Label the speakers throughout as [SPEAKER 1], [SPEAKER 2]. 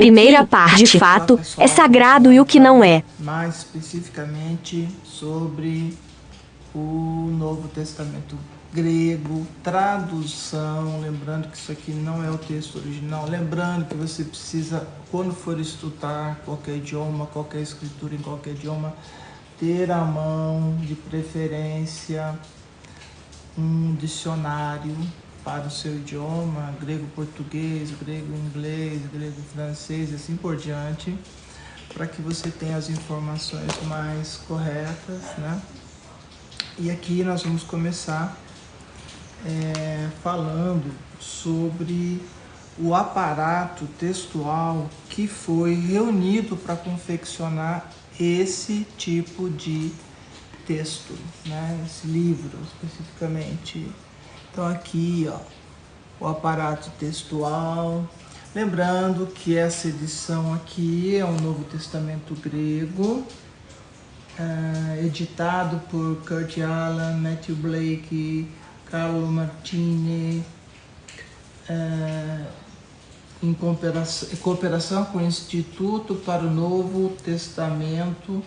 [SPEAKER 1] Primeira parte, de fato, é sagrado e o que não é.
[SPEAKER 2] Mais especificamente sobre o Novo Testamento grego, tradução, lembrando que isso aqui não é o texto original, lembrando que você precisa, quando for estudar qualquer idioma, qualquer escritura em qualquer idioma, ter à mão, de preferência, um dicionário para o seu idioma, grego-português, grego-inglês, grego-francês e assim por diante, para que você tenha as informações mais corretas, né? E aqui nós vamos começar falando sobre o aparato textual que foi reunido para confeccionar esse tipo de texto, né? Esse livro especificamente. Então aqui, ó, o aparato textual. Lembrando que essa edição aqui é o Novo Testamento grego, editado por Kurt Aland, Matthew Blake, Carlo Martini, em cooperação com o Instituto para o Novo Testamento,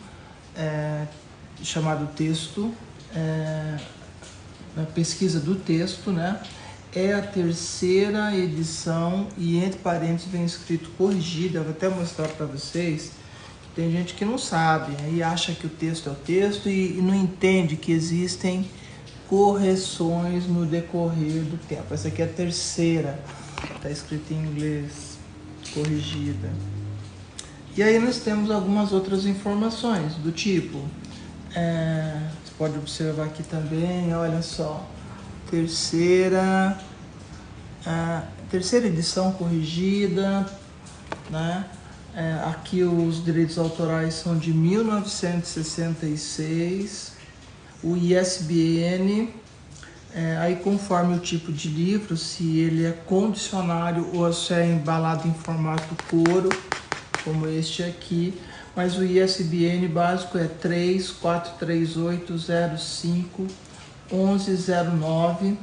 [SPEAKER 2] chamado Texto, na pesquisa do texto, né? É a terceira edição e entre parênteses vem escrito corrigida. Eu vou até mostrar para vocês. Tem gente que não sabe, aí acha que o texto é o texto e não entende que existem correções no decorrer do tempo. Essa aqui é a terceira, está escrito em inglês, corrigida. E aí nós temos algumas outras informações do tipo, você pode observar aqui também, olha só, terceira edição corrigida, né? Aqui os direitos autorais são de 1966, o ISBN, aí conforme o tipo de livro, se ele é condicionário ou se é embalado em formato couro, como este aqui, mas o ISBN básico é 3438051109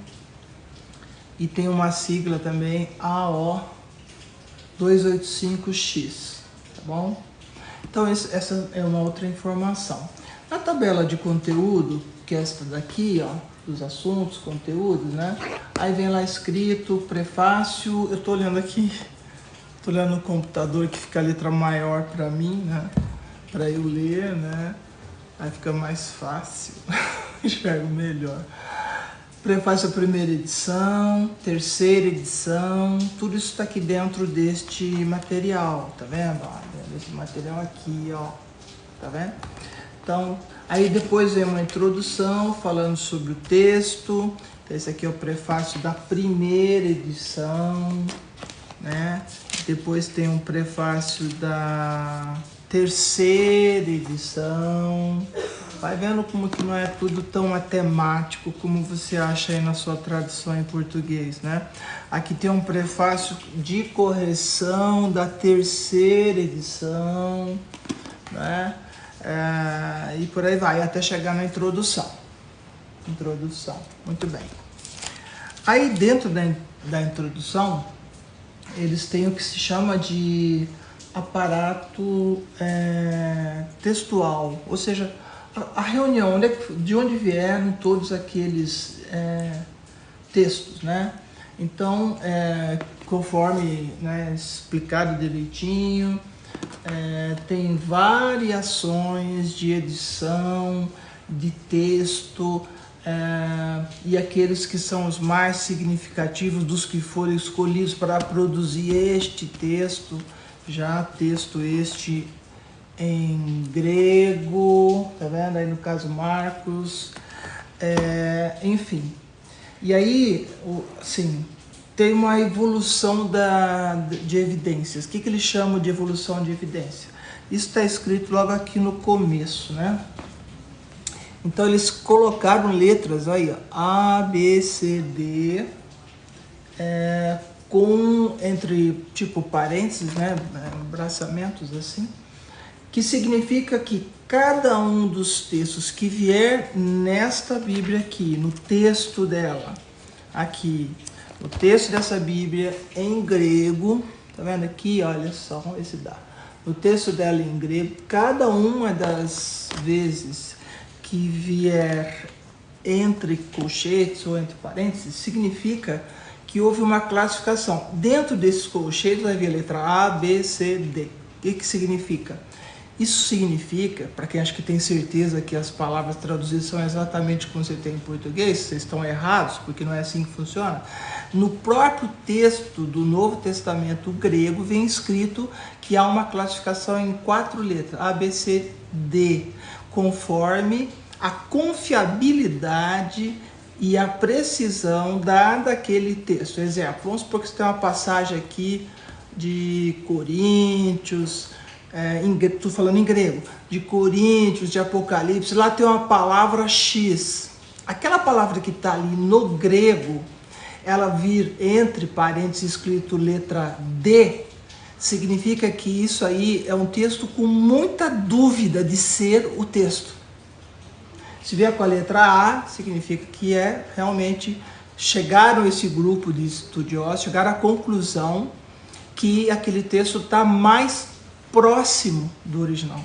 [SPEAKER 2] e tem uma sigla também AO 285X. Tá bom? Então essa é uma outra informação. Na tabela de conteúdo, que é esta daqui, ó, dos assuntos, conteúdos, né? Aí vem lá escrito prefácio. Eu tô olhando aqui, tô olhando no computador que fica a letra maior para mim, né? Para eu ler, né? Aí fica mais fácil, enxergo melhor. Prefácio à primeira edição, terceira edição, tudo isso está aqui dentro deste material, tá vendo? Ó, desse material aqui, ó, tá vendo? Então, aí depois vem uma introdução falando sobre o texto. Então, esse aqui é o prefácio da primeira edição, né? Depois tem um prefácio da terceira edição. Vai vendo como que não é tudo tão matemático como você acha aí na sua tradução em português, né? Aqui tem um prefácio de correção da terceira edição, né? E por aí vai, até chegar na introdução. Muito bem. Aí dentro da introdução, eles têm o que se chama de aparato textual, ou seja, a reunião, de onde vieram todos aqueles textos, né? Então, conforme, né, explicado direitinho, tem variações de edição, de texto, e aqueles que são os mais significativos dos que foram escolhidos para produzir este texto, já texto este em grego, tá vendo? Aí no caso Marcos, enfim. E aí, assim, tem uma evolução de evidências. O que eles chamam de evolução de evidência? Isso está escrito logo aqui no começo, né? Então eles colocaram letras aí, ó, A, B, C, D, com entre tipo parênteses, né, braçamentos assim, que significa que cada um dos textos que vier nesta Bíblia aqui, no texto dela, aqui, o texto dessa Bíblia em grego, Tá vendo aqui? Olha só, vamos ver se dá. No texto dela em grego, cada uma das vezes que vier entre colchetes ou entre parênteses, significa que houve uma classificação. Dentro desses colchetes vai vir a letra A, B, C, D. O que significa? Isso significa, para quem acha que tem certeza que as palavras traduzidas são exatamente como você tem em português, vocês estão errados, porque não é assim que funciona. No próprio texto do Novo Testamento grego vem escrito que há uma classificação em 4 letras, A, B, C, D, conforme a confiabilidade e a precisão dada aquele texto. Exemplo, vamos supor que você tem uma passagem aqui de Coríntios, estou falando em grego, de Coríntios, de Apocalipse, lá tem uma palavra X. Aquela palavra que está ali no grego, ela vir entre parênteses escrito letra D, significa que isso aí é um texto com muita dúvida de ser o texto. Se vier com a letra A, significa que realmente chegaram esse grupo de estudiosos, chegaram à conclusão que aquele texto está mais próximo do original.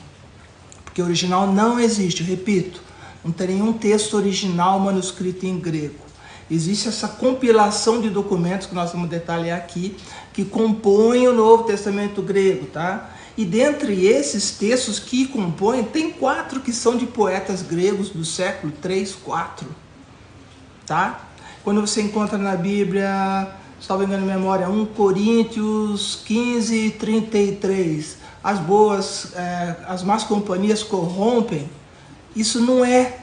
[SPEAKER 2] Porque o original não existe, repito, não tem nenhum texto original manuscrito em grego. Existe essa compilação de documentos que nós vamos detalhar aqui, que compõem o Novo Testamento grego, tá? E dentre esses textos que compõem, tem 4 que são de poetas gregos do século 3, 4, tá? Quando você encontra na Bíblia, se não me engano de memória, 1 Coríntios 15, 33, as más companhias corrompem, isso não é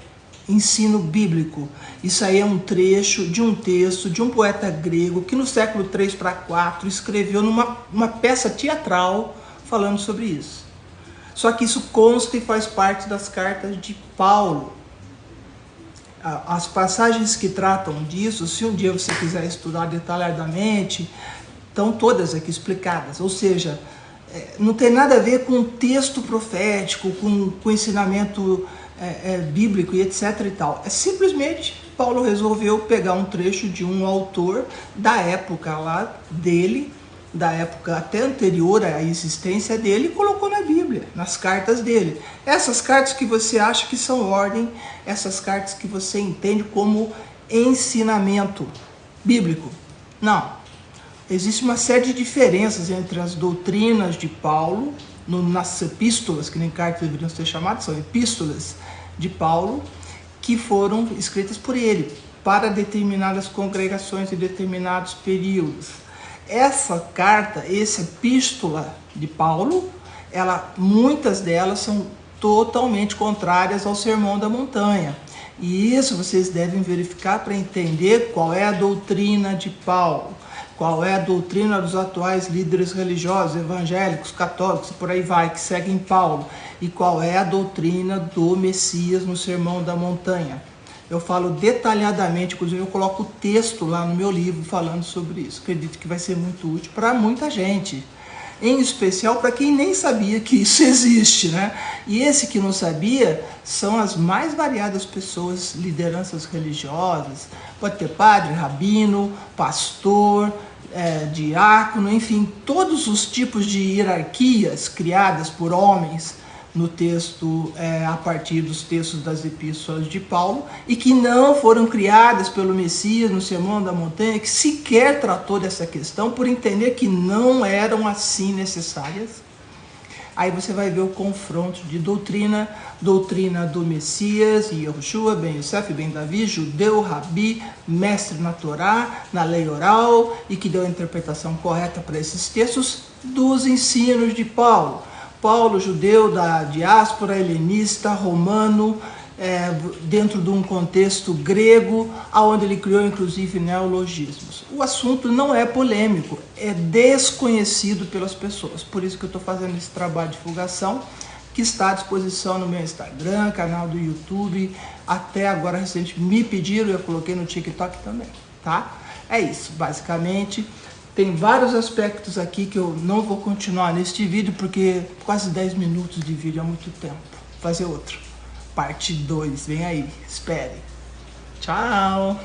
[SPEAKER 2] ensino bíblico. Isso aí é um trecho de um texto de um poeta grego que no século 3 para 4 escreveu numa peça teatral falando sobre isso. Só que isso consta e faz parte das cartas de Paulo. As passagens que tratam disso, se um dia você quiser estudar detalhadamente, estão todas aqui explicadas. Ou seja, não tem nada a ver com texto profético, com ensinamento bíblico e etc e tal. É simplesmente Paulo resolveu pegar um trecho de um autor da época lá dele, da época até anterior à existência dele, e colocou na Bíblia, nas cartas dele. Essas cartas que você acha que são ordem, essas cartas que você entende como ensinamento bíblico. Não. Existe uma série de diferenças entre as doutrinas de Paulo, nas epístolas, que nem cartas deveriam ser chamadas, são epístolas de Paulo, que foram escritas por ele, para determinadas congregações em determinados períodos. Essa carta, essa epístola de Paulo, muitas delas são totalmente contrárias ao Sermão da Montanha. E isso vocês devem verificar para entender qual é a doutrina de Paulo, qual é a doutrina dos atuais líderes religiosos, evangélicos, católicos e por aí vai, que seguem Paulo, e qual é a doutrina do Messias no Sermão da Montanha. Eu falo detalhadamente, inclusive eu coloco o texto lá no meu livro falando sobre isso. Acredito que vai ser muito útil para muita gente, em especial para quem nem sabia que isso existe, né? E esse que não sabia são as mais variadas pessoas, lideranças religiosas, pode ter padre, rabino, pastor, diácono, enfim, todos os tipos de hierarquias criadas por homens no texto, a partir dos textos das epístolas de Paulo, e que não foram criadas pelo Messias no Sermão da Montanha, que sequer tratou dessa questão, por entender que não eram assim necessárias. Aí você vai ver o confronto de doutrina do Messias, Yehoshua, ben Yosef, ben Davi, judeu, rabi, mestre na Torá, na lei oral, e que deu a interpretação correta para esses textos dos ensinos de Paulo. Paulo, judeu da diáspora helenista, romano, dentro de um contexto grego, onde ele criou inclusive neologismos. O assunto não é polêmico, é desconhecido pelas pessoas. Por isso que eu estou fazendo esse trabalho de divulgação, que está à disposição no meu Instagram, canal do YouTube. Até agora, recentemente, me pediram e eu coloquei no TikTok também, tá? É isso, basicamente. Tem vários aspectos aqui que eu não vou continuar neste vídeo, porque quase 10 minutos de vídeo é muito tempo. Vou fazer outro. Parte 2, vem aí, espere. Tchau!